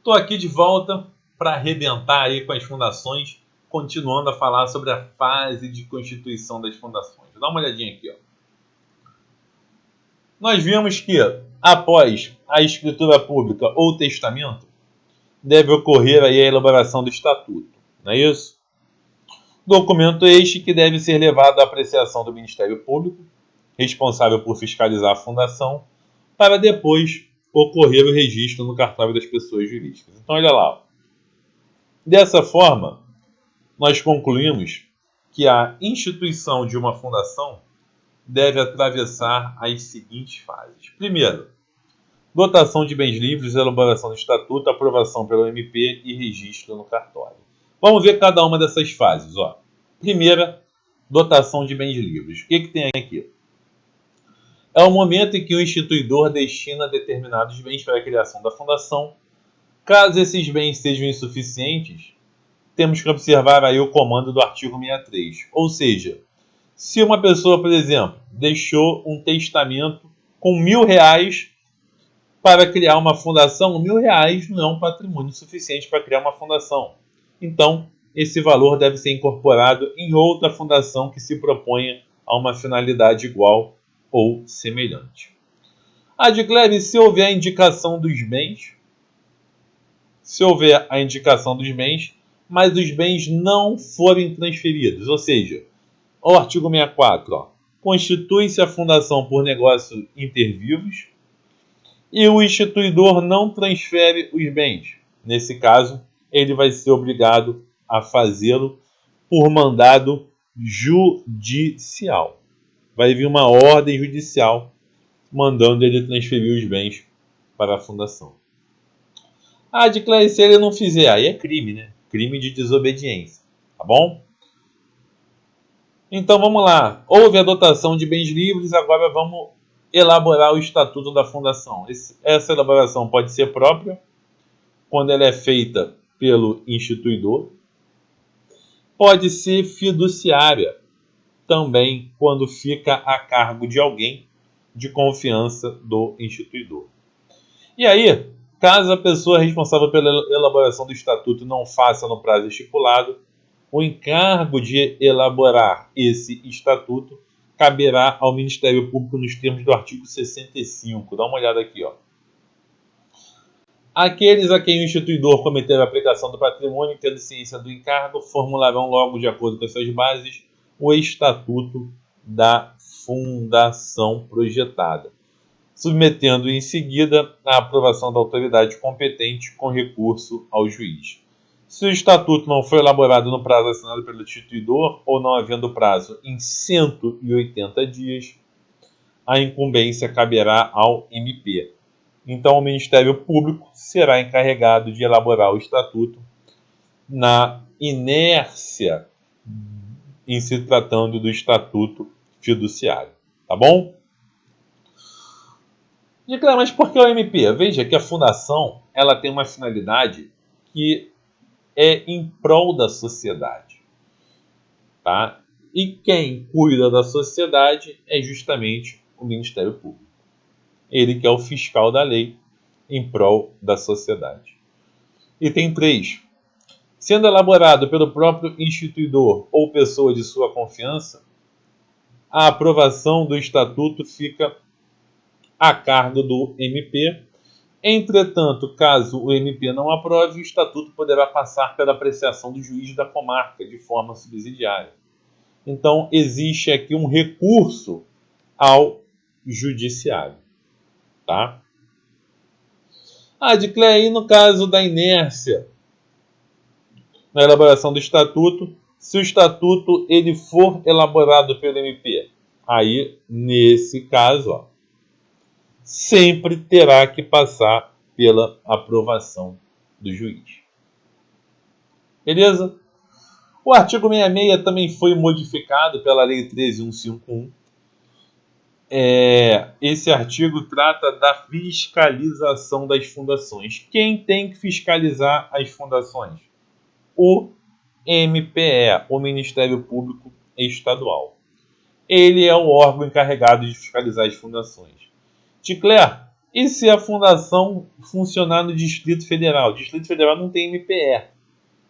Estou aqui de volta para arrebentar aí com as fundações, continuando a falar sobre a fase de constituição das fundações. Dá uma olhadinha aqui, ó. Nós vimos que, após a escritura pública ou testamento, deve ocorrer aí a elaboração do estatuto, não é isso? Documento este que deve ser levado à apreciação do Ministério Público, responsável por fiscalizar a fundação, para depois ocorrer o registro no cartório das pessoas jurídicas. Então, olha lá. Dessa forma, nós concluímos que a instituição de uma fundação deve atravessar as seguintes fases. Primeiro, dotação de bens livres, elaboração do estatuto, aprovação pelo MP e registro no cartório. Vamos ver cada uma dessas fases. Ó. Primeira, dotação de bens livres. O que tem aqui? É o momento em que o instituidor destina determinados bens para a criação da fundação. Caso esses bens sejam insuficientes, temos que observar aí o comando do artigo 63. Ou seja, se uma pessoa, por exemplo, deixou um testamento com R$1.000 para criar uma fundação, R$1.000 não é um patrimônio suficiente para criar uma fundação. Então, esse valor deve ser incorporado em outra fundação que se proponha a uma finalidade igual ou semelhante. Adcleve, se houver a indicação dos bens, mas os bens não forem transferidos, ou seja, o artigo 64, constitui-se a fundação por negócio intervivos e o instituidor não transfere os bens. Nesse caso, ele vai ser obrigado a fazê-lo por mandado judicial. Vai vir uma ordem judicial mandando ele transferir os bens para a fundação. Adcleve, se ele não fizer, aí é crime, né? Crime de desobediência, tá bom? Então vamos lá. Houve a dotação de bens livres, agora vamos elaborar o estatuto da fundação. Essa elaboração pode ser própria, quando ela é feita pelo instituidor. Pode ser fiduciária, também quando fica a cargo de alguém de confiança do instituidor. E aí, caso a pessoa responsável pela elaboração do estatuto não faça no prazo estipulado, o encargo de elaborar esse estatuto caberá ao Ministério Público nos termos do artigo 65. Dá uma olhada aqui, ó. Aqueles a quem o instituidor cometer a aplicação do patrimônio, tendo ciência do encargo, formularão logo, de acordo com as suas bases, o estatuto da fundação projetada, submetendo em seguida à aprovação da autoridade competente com recurso ao juiz. Se o estatuto não for elaborado no prazo assinado pelo instituidor ou não havendo prazo em 180 dias, a incumbência caberá ao MP. Então, o Ministério Público será encarregado de elaborar o estatuto na inércia em se tratando do estatuto fiduciário. Tá bom? Mas por que o MP? Veja que a fundação ela tem uma finalidade que é em prol da sociedade. Tá? E quem cuida da sociedade é justamente o Ministério Público. Ele que é o fiscal da lei em prol da sociedade. Item 3. Sendo elaborado pelo próprio instituidor ou pessoa de sua confiança, a aprovação do estatuto fica a cargo do MP. Entretanto, caso o MP não aprove, o estatuto poderá passar pela apreciação do juiz da comarca de forma subsidiária. Então, existe aqui um recurso ao judiciário. Tá? Adcleve, aí no caso da inércia na elaboração do estatuto, se o estatuto ele for elaborado pelo MP, aí, nesse caso, sempre terá que passar pela aprovação do juiz. Beleza? O artigo 66 também foi modificado pela Lei 13.151. Esse artigo trata da fiscalização das fundações. Quem tem que fiscalizar as fundações? O MPE, o Ministério Público Estadual. Ele é o órgão encarregado de fiscalizar as fundações. Adcleve, E se a fundação funcionar no Distrito Federal? O Distrito Federal não tem MPE.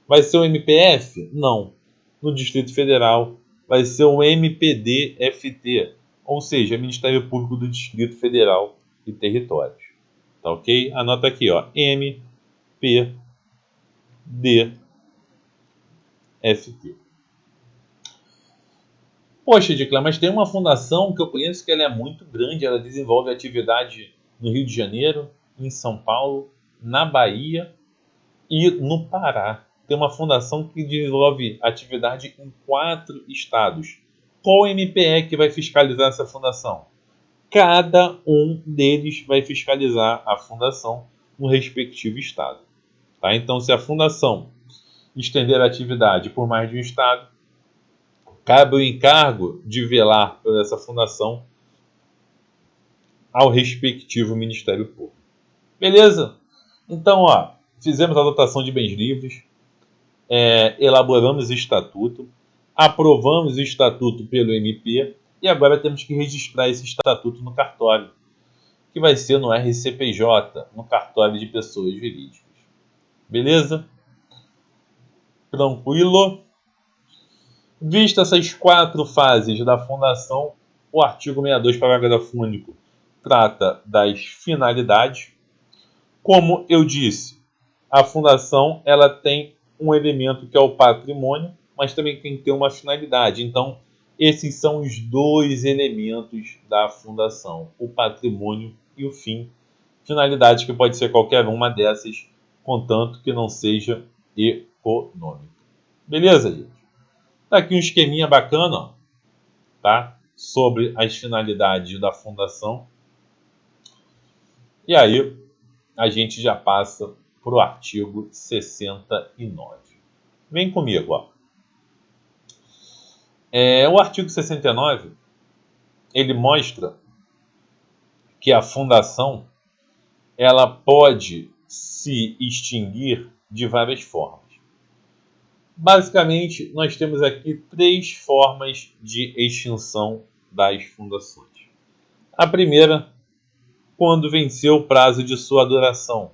Vai ser o MPF? Não. No Distrito Federal vai ser o MPD-FT, ou seja, Ministério Público do Distrito Federal e Territórios. Tá ok? Anota aqui, ó, MPD-FT. Poxa, Dicla, mas tem uma fundação que eu conheço que ela é muito grande, ela desenvolve atividade no Rio de Janeiro, em São Paulo, na Bahia e no Pará. Tem uma fundação que desenvolve atividade em 4 estados. Qual MPE que vai fiscalizar essa fundação? Cada um deles vai fiscalizar a fundação no respectivo estado. Tá? Então, se a fundação estender a atividade por mais de um estado, cabe o encargo de velar por essa fundação ao respectivo Ministério Público. Beleza? Então, ó, fizemos a dotação de bens livres, elaboramos o estatuto, aprovamos o estatuto pelo MP e agora temos que registrar esse estatuto no cartório, que vai ser no RCPJ, no cartório de pessoas jurídicas. Beleza? Tranquilo? Vista essas 4 fases da fundação, o artigo 62, parágrafo único, trata das finalidades. Como eu disse, a fundação ela tem um elemento que é o patrimônio, mas também tem que ter uma finalidade. Então, esses são os 2 elementos da fundação, o patrimônio e o fim. Finalidade que pode ser qualquer uma dessas, contanto que não seja econômica. Beleza, gente? Tá aqui um esqueminha bacana, ó, tá? Sobre as finalidades da fundação. E aí, a gente já passa para o artigo 69. Vem comigo, ó. O artigo 69, ele mostra que a fundação ela pode se extinguir de várias formas. Basicamente, nós temos aqui 3 formas de extinção das fundações. A primeira, quando venceu o prazo de sua duração.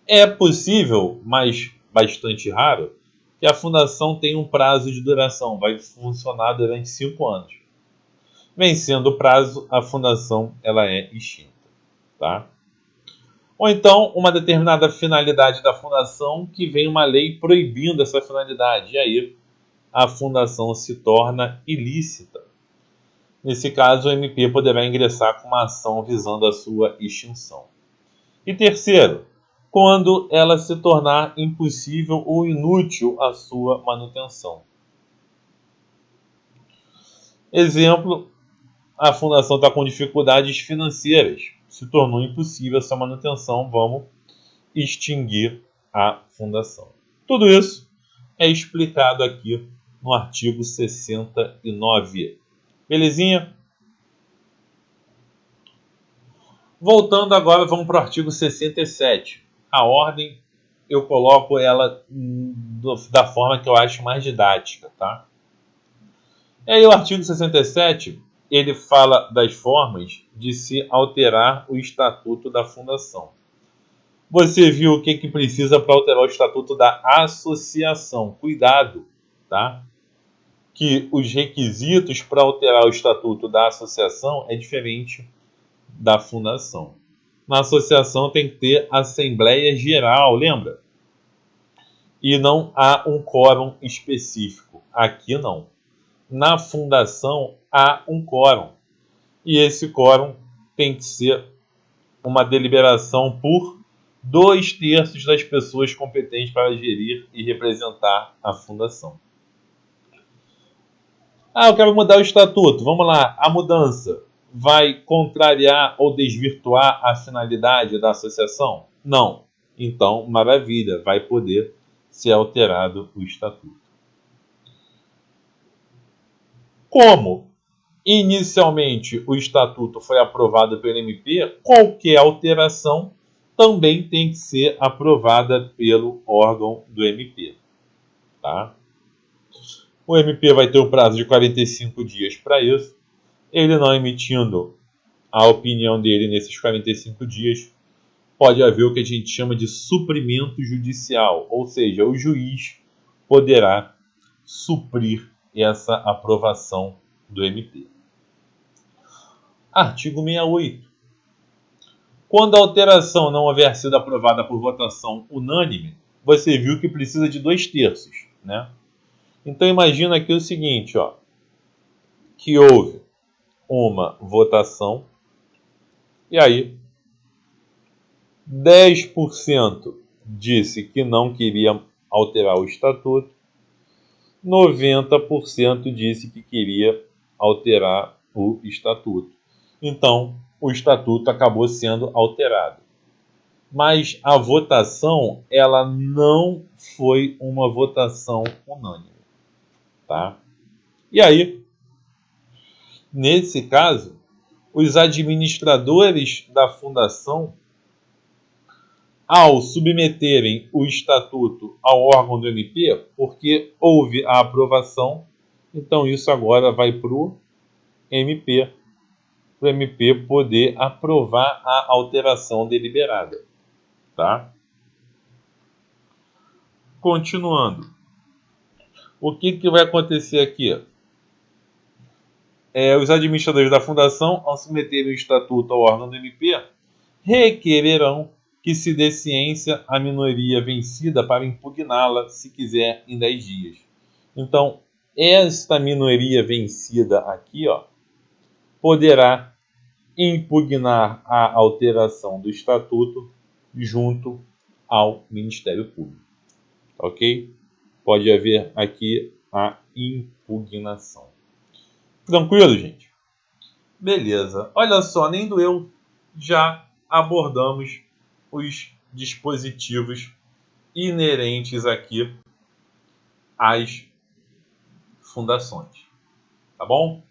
É possível, mas bastante raro, que a fundação tenha um prazo de duração, vai funcionar durante 5 anos. Vencendo o prazo, a fundação ela é extinta. Tá? Ou então, uma determinada finalidade da fundação que vem uma lei proibindo essa finalidade. E aí, a fundação se torna ilícita. Nesse caso, o MP poderá ingressar com uma ação visando a sua extinção. E terceiro, quando ela se tornar impossível ou inútil a sua manutenção. Exemplo, a fundação está com dificuldades financeiras. Se tornou impossível a sua manutenção, vamos extinguir a fundação. Tudo isso é explicado aqui no artigo 69. Belezinha? Voltando agora, vamos para o artigo 67. A ordem, eu coloco ela da forma que eu acho mais didática, tá? E aí o artigo 67, ele fala das formas de se alterar o estatuto da fundação. Você viu o que precisa para alterar o estatuto da associação. Cuidado, tá? Que os requisitos para alterar o estatuto da associação é diferente da fundação. Na associação tem que ter assembleia geral, lembra? E não há um quórum específico. Aqui não. Na fundação há um quórum. E esse quórum tem que ser uma deliberação por 2/3 das pessoas competentes para gerir e representar a fundação. Eu quero mudar o estatuto. Vamos lá. A mudança vai contrariar ou desvirtuar a finalidade da associação? Não. Então, maravilha, vai poder ser alterado o estatuto. Como inicialmente o estatuto foi aprovado pelo MP, qualquer alteração também tem que ser aprovada pelo órgão do MP. Tá? O MP vai ter o prazo de 45 dias para isso. Ele não emitindo a opinião dele nesses 45 dias, pode haver o que a gente chama de suprimento judicial, ou seja, o juiz poderá suprir essa aprovação do MP. Artigo 68. Quando a alteração não houver sido aprovada por votação unânime, você viu que precisa de 2/3, né? Então imagina aqui o seguinte, que houve uma votação e aí 10% disse que não queria alterar o estatuto, 90% disse que queria alterar o estatuto. Então, o estatuto acabou sendo alterado. Mas a votação, ela não foi uma votação unânime, tá? E aí, nesse caso, os administradores da fundação, ao submeterem o estatuto ao órgão do MP, porque houve a aprovação, então isso agora vai para o MP poder aprovar a alteração deliberada, tá? Continuando, o que vai acontecer aqui? Os administradores da fundação, ao submeterem o estatuto ao órgão do MP, requererão que se dê ciência à minoria vencida para impugná-la, se quiser, em 10 dias. Então, esta minoria vencida aqui, poderá impugnar a alteração do estatuto junto ao Ministério Público. Ok? Pode haver aqui a impugnação. Tranquilo, gente? Beleza. Olha só, nem doeu. Já abordamos os dispositivos inerentes aqui às fundações. Tá bom?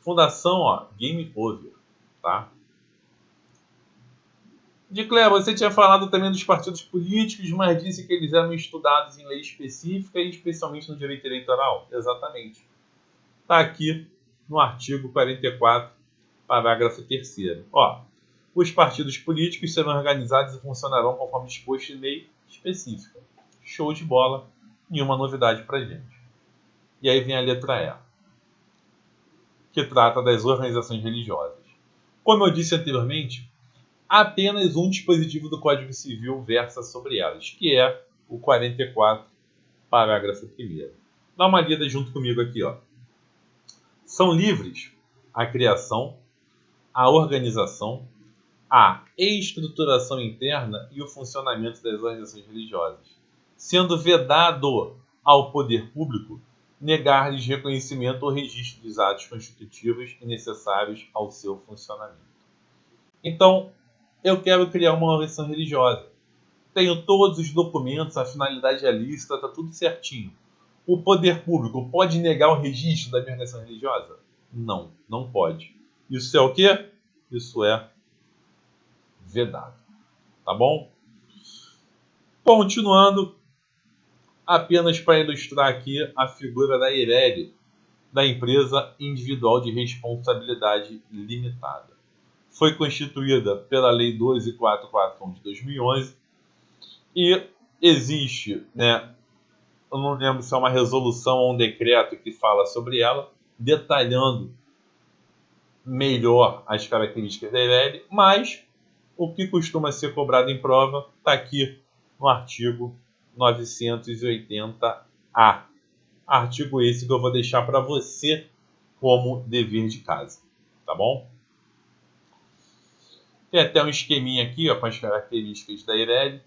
Fundação, game over. Tá? De Cleber, você tinha falado também dos partidos políticos, mas disse que eles eram estudados em lei específica e especialmente no direito eleitoral. Exatamente. Está aqui no artigo 44, parágrafo 3º. Os partidos políticos serão organizados e funcionarão conforme disposto em lei específica. Show de bola, nenhuma novidade para gente. E aí vem a letra E, que trata das organizações religiosas. Como eu disse anteriormente, apenas um dispositivo do Código Civil versa sobre elas, que é o 44, parágrafo 1º. Dá uma lida junto comigo aqui. São livres a criação, a organização, a estruturação interna e o funcionamento das organizações religiosas, sendo vedado ao poder público negar-lhes reconhecimento ou registro dos atos constitutivos e necessários ao seu funcionamento. Então, eu quero criar uma organização religiosa. Tenho todos os documentos, a finalidade é lícita, está tudo certinho. O poder público pode negar o registro da minha organização religiosa? Não, não pode. Isso é o quê? Isso é vedado. Tá bom? Continuando, apenas para ilustrar aqui a figura da EIRELI, da Empresa Individual de Responsabilidade Limitada. Foi constituída pela Lei 12441 de 2011 e existe, eu não lembro se é uma resolução ou um decreto que fala sobre ela, detalhando melhor as características da EIRELI, mas o que costuma ser cobrado em prova está aqui no artigo 980-A. Artigo esse que eu vou deixar para você como dever de casa, tá bom? Tem até um esqueminha aqui com as características da EIRELI,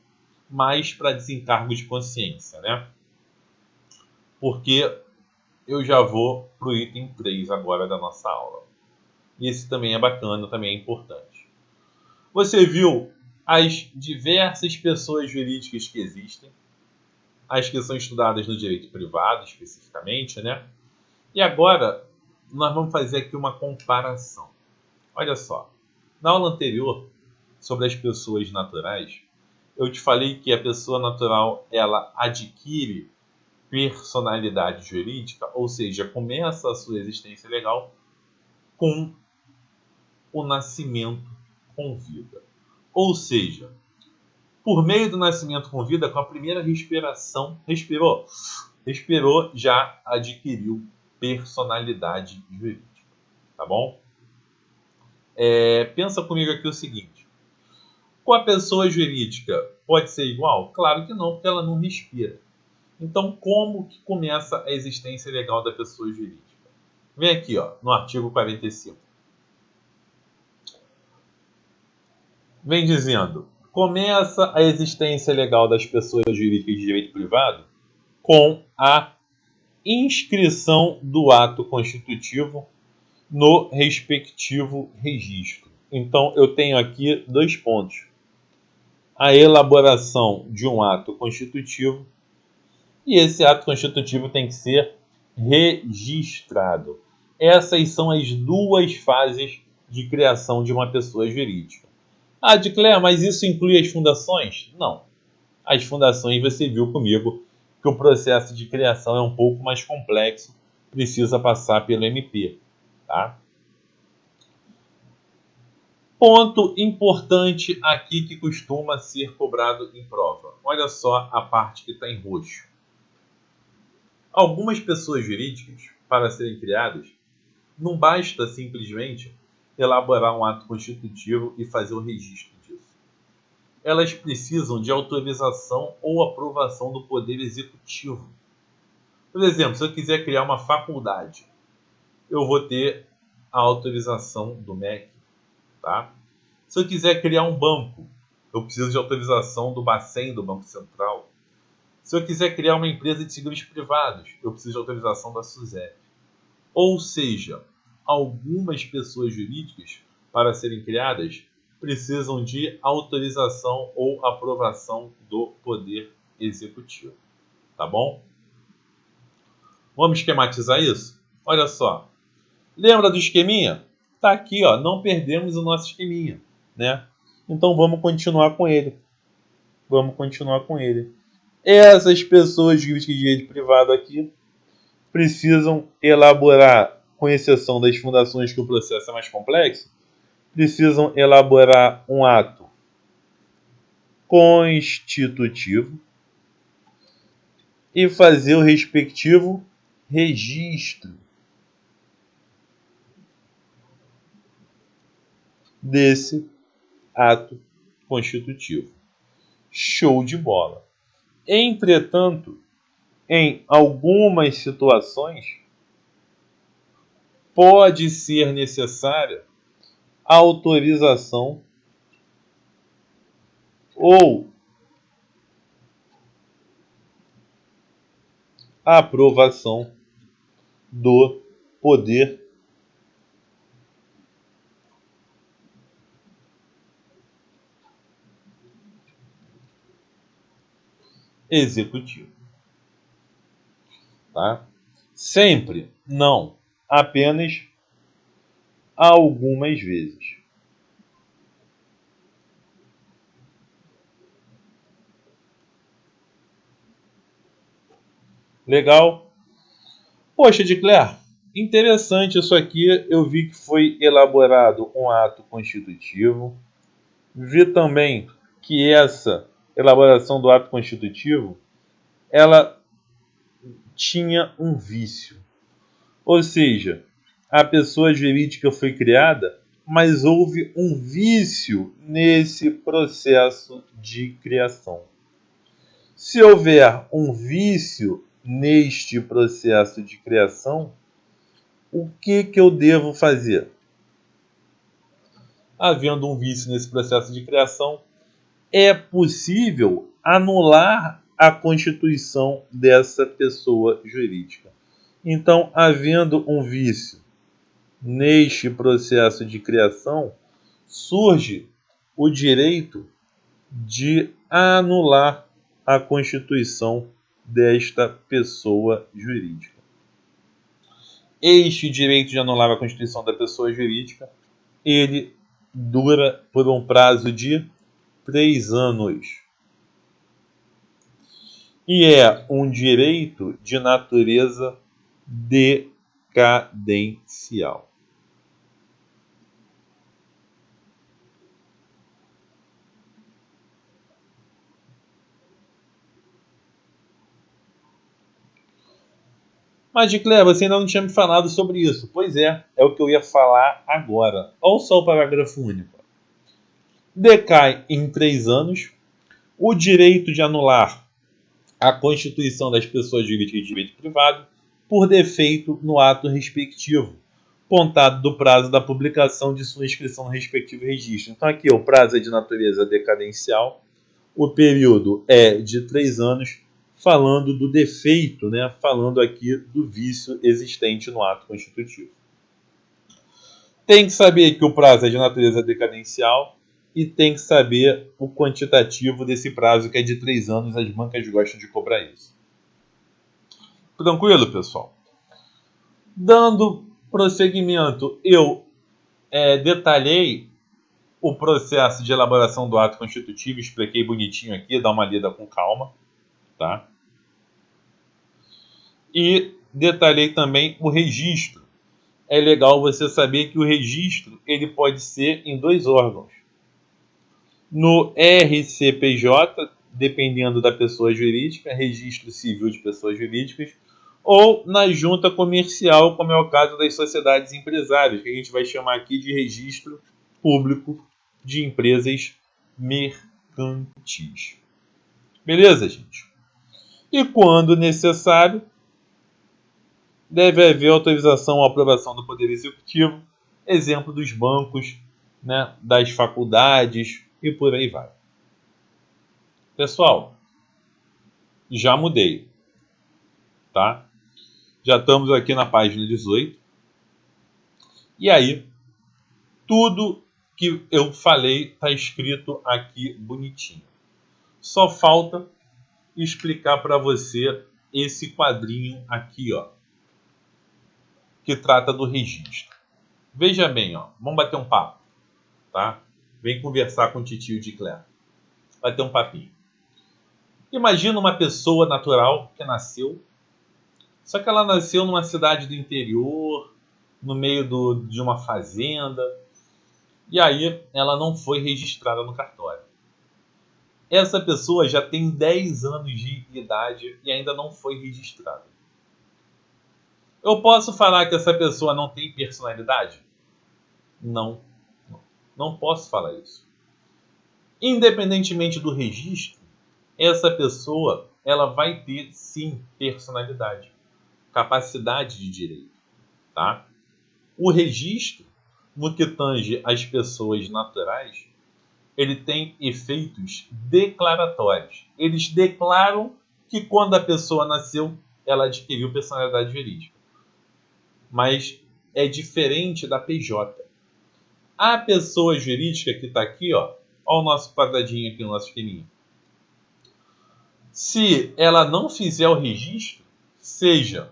mais para desencargo de consciência, né? Porque eu já vou para o item 3 agora da nossa aula. Esse também é bacana, também é importante. Você viu as diversas pessoas jurídicas que existem, as que são estudadas no direito privado, especificamente, né? E agora, nós vamos fazer aqui uma comparação. Olha só, na aula anterior, sobre as pessoas naturais, eu te falei que a pessoa natural, ela adquire personalidade jurídica, ou seja, começa a sua existência legal com o nascimento com vida. Ou seja, por meio do nascimento com vida, com a primeira respiração, respirou, já adquiriu personalidade jurídica. Tá bom? Pensa comigo aqui o seguinte. Com a pessoa jurídica, pode ser igual? Claro que não, porque ela não respira. Então, como que começa a existência legal da pessoa jurídica? Vem aqui, ó, no artigo 45. Vem dizendo, começa a existência legal das pessoas jurídicas de direito privado com a inscrição do ato constitutivo no respectivo registro. Então, eu tenho aqui 2 pontos. A elaboração de um ato constitutivo, e esse ato constitutivo tem que ser registrado. Essas são as 2 fases de criação de uma pessoa jurídica. Ah, Claire, mas isso inclui as fundações? Não. As fundações, você viu comigo que o processo de criação é um pouco mais complexo, precisa passar pelo MP. Tá? Ponto importante aqui que costuma ser cobrado em prova. Olha só a parte que está em roxo. Algumas pessoas jurídicas, para serem criadas, não basta simplesmente elaborar um ato constitutivo e fazer o registro disso. Elas precisam de autorização ou aprovação do Poder Executivo. Por exemplo, se eu quiser criar uma faculdade, eu vou ter a autorização do MEC. Tá? Se eu quiser criar um banco, eu preciso de autorização do Bacen, do Banco Central. Se eu quiser criar uma empresa de seguros privados, eu preciso de autorização da SUSEP. Ou seja, algumas pessoas jurídicas, para serem criadas, precisam de autorização ou aprovação do Poder Executivo. Tá bom? Vamos esquematizar isso? Olha só. Lembra do esqueminha? Tá aqui, ó. Não perdemos o nosso esqueminha, né? Então vamos continuar com ele. Essas pessoas jurídicas de direito privado aqui precisam elaborar, com exceção das fundações que o processo é mais complexo, precisam elaborar um ato constitutivo e fazer o respectivo registro desse ato constitutivo. Show de bola. Entretanto, em algumas situações, pode ser necessária autorização ou aprovação do Poder Executivo. Tá? Sempre, não, apenas algumas vezes. Legal? Poxa, Claire, interessante isso aqui. Eu vi que foi elaborado um ato constitutivo. Vi também que essa elaboração do ato constitutivo, ela tinha um vício. Ou seja, a pessoa jurídica foi criada, mas houve um vício nesse processo de criação. Se houver um vício neste processo de criação, o que eu devo fazer? Havendo um vício nesse processo de criação, é possível anular a constituição dessa pessoa jurídica. Então, havendo um vício neste processo de criação, surge o direito de anular a constituição desta pessoa jurídica. Este direito de anular a constituição da pessoa jurídica, ele dura por um prazo de 3 anos. E é um direito de natureza decadencial. Mas, Claire, você ainda não tinha me falado sobre isso. Pois é o que eu ia falar agora. Olha só o parágrafo único. Decai em 3 anos o direito de anular a constituição das pessoas jurídicas de direito privado por defeito no ato respectivo, contado do prazo da publicação de sua inscrição no respectivo registro. Então aqui o prazo é de natureza decadencial, o período é de 3 anos, falando do defeito, né? Falando aqui do vício existente no ato constitutivo. Tem que saber que o prazo é de natureza decadencial e tem que saber o quantitativo desse prazo, que é de 3 anos. As bancas gostam de cobrar isso. Tranquilo, pessoal? Dando prosseguimento, eu detalhei o processo de elaboração do ato constitutivo, expliquei bonitinho aqui, dá uma lida com calma, tá? E detalhei também o registro. É legal você saber que o registro ele pode ser em 2 órgãos. No RCPJ, dependendo da pessoa jurídica, Registro Civil de Pessoas Jurídicas, ou na junta comercial, como é o caso das sociedades empresárias, que a gente vai chamar aqui de Registro Público de Empresas Mercantis. Beleza, gente? E quando necessário, deve haver autorização ou aprovação do Poder Executivo, exemplo dos bancos, né, das faculdades e por aí vai. Pessoal, já mudei, tá? Já estamos aqui na página 18. E aí, tudo que eu falei está escrito aqui bonitinho. Só falta explicar para você esse quadrinho aqui, ó, que trata do registro. Veja bem, ó, vamos bater um papo, tá? Vem conversar com o titio de Claire. Bater um papinho. Imagina uma pessoa natural que nasceu, só que ela nasceu numa cidade do interior, no meio de uma fazenda, e aí ela não foi registrada no cartório. Essa pessoa já tem 10 anos de idade e ainda não foi registrada. Eu posso falar que essa pessoa não tem personalidade? Não. Não posso falar isso. Independentemente do registro, essa pessoa ela vai ter, sim, personalidade, capacidade de direito. Tá? O registro, no que tange às pessoas naturais, ele tem efeitos declaratórios. Eles declaram que quando a pessoa nasceu, ela adquiriu personalidade jurídica. Mas é diferente da PJ. A pessoa jurídica que está aqui, ó o nosso quadradinho aqui, o nosso esqueminha. Se ela não fizer o registro, seja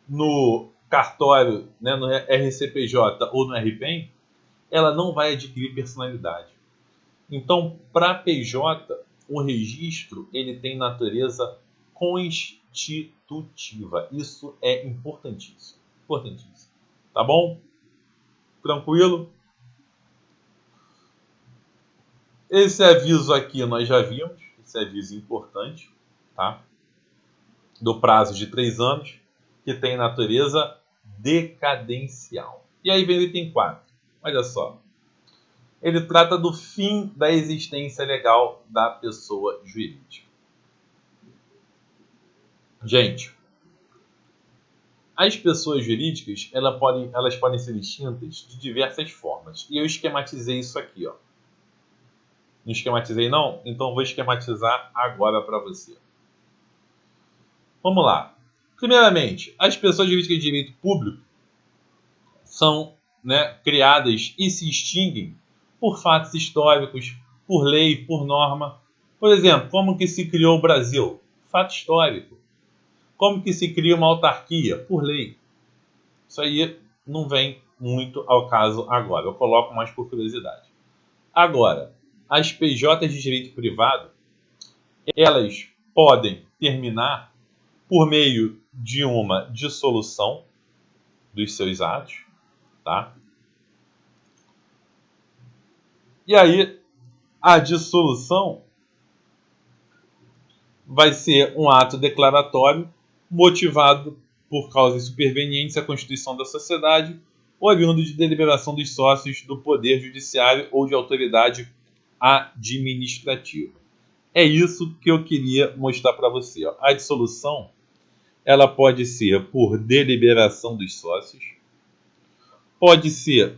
no cartório, né, no RCPJ ou no RPEM, ela não vai adquirir personalidade. Então, para a PJ, o registro ele tem natureza constitutiva. Isso é importantíssimo. Importantíssimo. Tá bom? Tranquilo? Esse aviso aqui nós já vimos. Esse aviso importante, tá? Do prazo de 3 anos, que tem natureza decadencial. E aí vem o item 4. Olha só. Ele trata do fim da existência legal da pessoa jurídica. Gente, as pessoas jurídicas elas podem ser distintas de diversas formas. E eu esquematizei isso aqui. Ó. Não esquematizei não? Então vou esquematizar agora para você. Vamos lá. Primeiramente, as pessoas jurídicas de direito público são, né, criadas e se extinguem por fatos históricos, por lei, por norma. Por exemplo, como que se criou o Brasil? Fato histórico. Como que se cria uma autarquia? Por lei. Isso aí não vem muito ao caso agora. Eu coloco mais por curiosidade. Agora, as PJs de direito privado, elas podem terminar por meio de uma dissolução dos seus atos, tá? E aí, a dissolução vai ser um ato declaratório motivado por causas supervenientes à constituição da sociedade, oriundo de deliberação dos sócios do Poder Judiciário ou de autoridade administrativa. É isso que eu queria mostrar para você. Ó. A dissolução ela pode ser por deliberação dos sócios, pode ser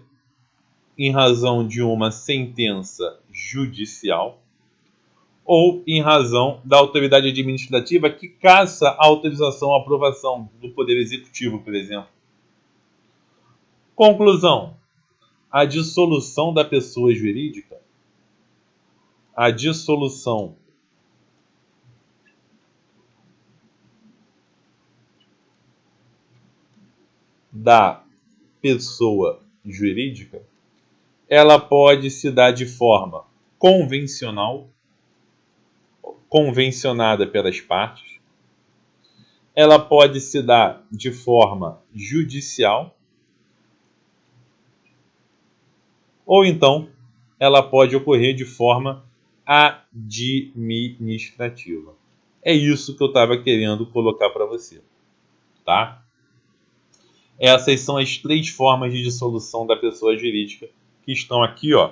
em razão de uma sentença judicial ou em razão da autoridade administrativa que caça a autorização ou aprovação do Poder Executivo, por exemplo. Conclusão: a dissolução da pessoa jurídica, a dissolução da pessoa jurídica, ela pode se dar de forma convencional, convencionada pelas partes, ela pode se dar de forma judicial, ou então ela pode ocorrer de forma administrativa. É isso que eu estava querendo colocar para você, tá? Essas são as 3 formas de dissolução da pessoa jurídica que estão aqui, ó,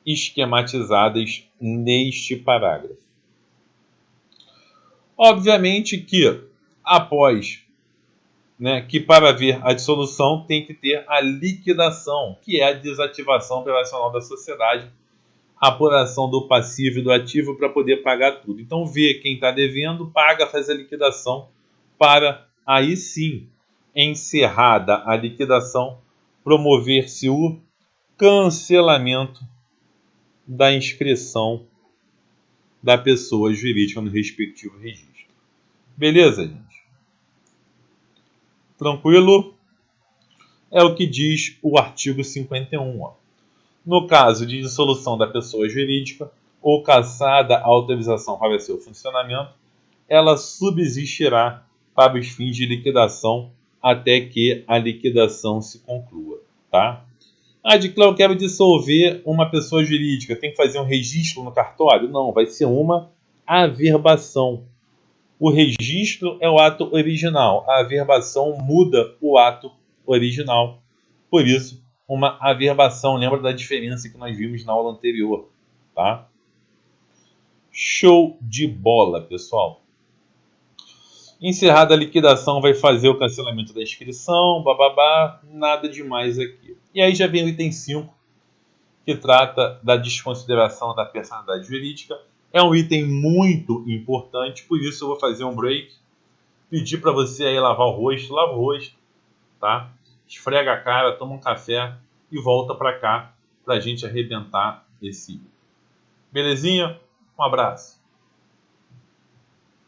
esquematizadas neste parágrafo. Obviamente que após, que para haver a dissolução tem que ter a liquidação, que é a desativação operacional da sociedade, a apuração do passivo e do ativo para poder pagar tudo. Então vê quem está devendo, paga, faz a liquidação para aí sim, encerrada a liquidação, promover-se o cancelamento da inscrição da pessoa jurídica no respectivo registro. Beleza, gente? Tranquilo? É o que diz o artigo 51. Ó. No caso de dissolução da pessoa jurídica ou cassada a autorização para seu funcionamento, ela subsistirá para os fins de liquidação até que a liquidação se conclua, tá? Eu quero dissolver uma pessoa jurídica, tem que fazer um registro no cartório? Não, vai ser uma averbação. O registro é o ato original, a averbação muda o ato original. Por isso, uma averbação, lembra da diferença que nós vimos na aula anterior, tá? Show de bola, pessoal. Encerrada a liquidação, vai fazer o cancelamento da inscrição, bababá, nada demais aqui. E aí já vem o item 5, que trata da desconsideração da personalidade jurídica. É um item muito importante, por isso eu vou fazer um break, pedir para você aí lavar o rosto, lava o rosto, tá? Esfrega a cara, toma um café e volta para cá para a gente arrebentar esse. Belezinha? Um abraço.